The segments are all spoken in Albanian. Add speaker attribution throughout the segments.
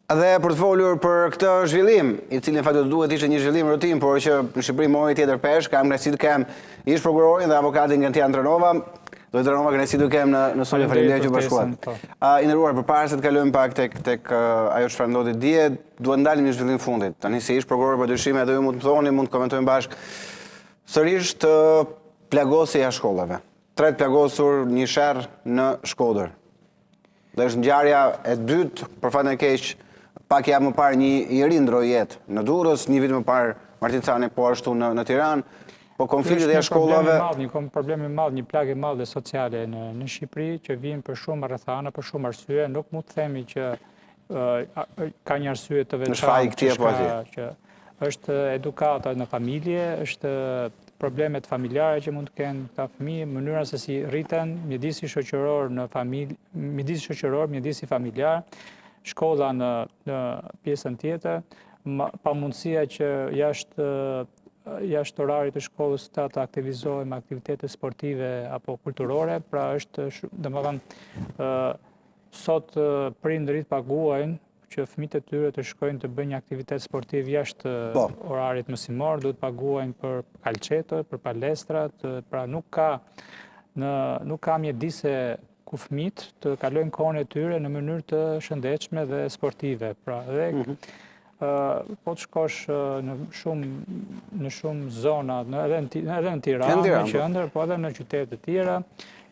Speaker 1: Dhe për të folur për këtë zhvillim, i cili në fakt do duhet ishte një zhvillim rutin, por që në Shqipëri mori tjetër peshk, kam kënaqësi të kem ish prokurorin dhe avokatin Gentian Tranova. Do të Tranova kënaqësi të kem në studio. Faleminderit që bashkuat. I nderuar, përpara se të kalojmë pak tek ajo çfarë ndodhi dje, duhet ndalim një zhvillim fundit. Tani si ish prokuror për dyshime edhe ju mund të thoni, mund të komentojmë bashkë. Sërish të plagosja e shkollave. 3 plagosur, një sherr në Shkodër. Dhe është ngjarja e dytë, për fat të keq, pak javë më parë një i ri ndroi jetë në Durrës, një vit më parë Martin Cani po ashtu në Tiranë, po konfliktet e shkollave.
Speaker 2: Një problem i madh, një plagë e madhe sociale në Shqipëri që vjen për shumë rrethana, për shumë arsye, nuk mund të themi që ka një arsye të veçantë që është edukata në familje, është problemet familjare që mund të kenë këta fëmijë, mënyra se si rriten, mjedisi shoqëror në familje, mjedisi familjar, shkolla në pjesën tjetër, pamundësia që jashtë orarit të shkollës të aktivizohen me aktivitete sportive apo kulturore, pra është, domethënë, sot prindërit paguajnë që fëmijët e tyre të shkojnë të bëjnë një aktivitet sportiv jashtë orarit mësimor, duhet paguajnë për kalçetët, për palestrat, pra nuk ka mjedise ku fëmijët të kalojnë kohën e tyre në mënyrë të shëndetshme dhe sportive. Pra, dhe po të shkosh në shumë zona, edhe në Tiranë, në qendër, po edhe në qytete të tjera,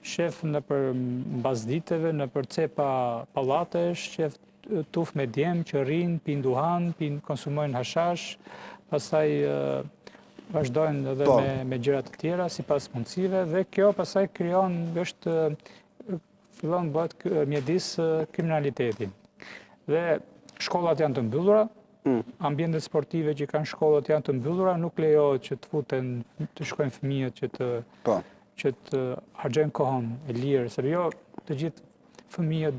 Speaker 2: shef nëpër mbasditeve, nëpër cepa pallatesh, shef tuf me djem që rrinë, pinë duhan, konsumojnë hashash, pastaj vazhdojnë edhe me gjëra të tjera sipas mundësive, dhe kjo pastaj krijon fillon bëhet mjedis kriminaliteti. Dhe shkollat janë të mbyllura, ambientet sportive që kanë shkollat janë të mbyllura, nuk lejohet që të futen, të shkojnë fëmijët që të harxojnë kohën e lirë, se jo të gjithë fëmijët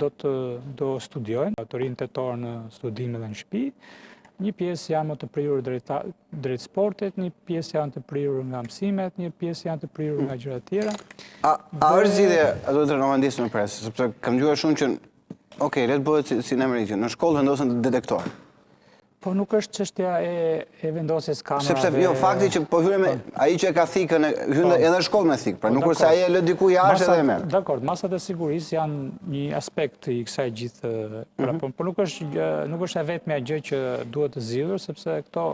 Speaker 2: do studiojnë, të rinë tetor në studime dhe në shtëpi. Një pjesë janë më të prirur drejt sportit, një pjesë janë të prirur nga mësimet, një pjesë janë të prirur nga gjëra të tjera.
Speaker 1: A është zgjidhje, do të rëndësishme në presë, sepse kam dëgjuar shumë që, le të bëhet si në Amerikë, në shkollë vendosen detektor.
Speaker 2: Po nuk është çështja e vendosjes kamerave.
Speaker 1: Sepse jo, fakti që po hyre me ai që e ka thikën, hyn edhe shkollë me thikë, pra nuk është se ai e lë diku jashtë edhe e merr.
Speaker 2: Dakor, masat e sigurisë janë një aspekt i kësaj gjithë, por nuk është e vetmja gjë që duhet të zgjidhur, sepse këto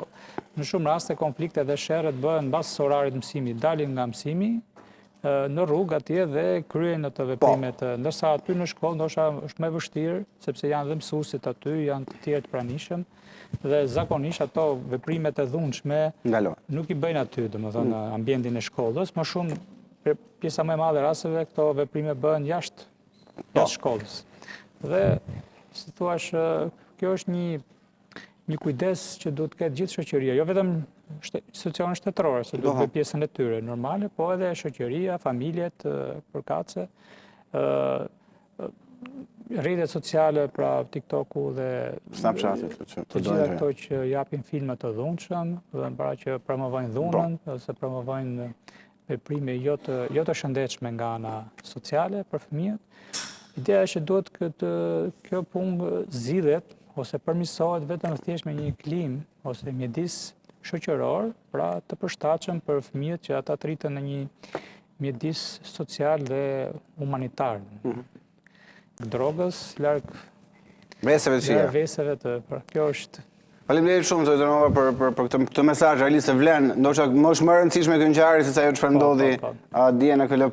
Speaker 2: në shumë raste konfliktet dhe sherrët bëhen mbas orarit mësimit, dalin nga mësimi në rrugë atje dhe kryen ato veprimet, ndërsa aty në shkollë ndoshta është më vështirë, sepse janë dhe mësuesit aty, janë të tjerë të pranishëm, dhe zakonisht ato veprimet e dhunshme nuk i bëjnë aty, domethënë ambientin e shkollës, më shumë pjesa më e madhe e rasteve këto veprime bëhen jashtë shkollës. Dhe si thua, kjo është një kujdes që duhet të ketë gjithë shoqëria, jo vetëm institucionet shtetërore, se duhet të bëjë pjesën e tyre normale, po edhe shoqëria, familjet, përkatëse, rrjetet sociale, pra TikToku dhe të gjitha ato që japin filma të dhunshëm, dhe para që promovojnë dhunën, ose promovojnë veprime jo të shëndetshme nga ana sociale për fëmijët. Ideja është që duhet kjo punë zgjidhet ose përmirësohet vetëm thjesht me një klim ose mjedis shoqëror, pra të përshtatshëm për fëmijët që ata të rriten në një mjedis social dhe humanitar. Drogës, larg
Speaker 1: veseve të tjera.
Speaker 2: Veseve kjo është.
Speaker 1: Faleminderit shumë zoti Tranova për këtë mesazh, realisht e vlen, ndoshta më është më e rëndësishme kjo ngjarje se ajo çfarë ndodhi dje në KLP.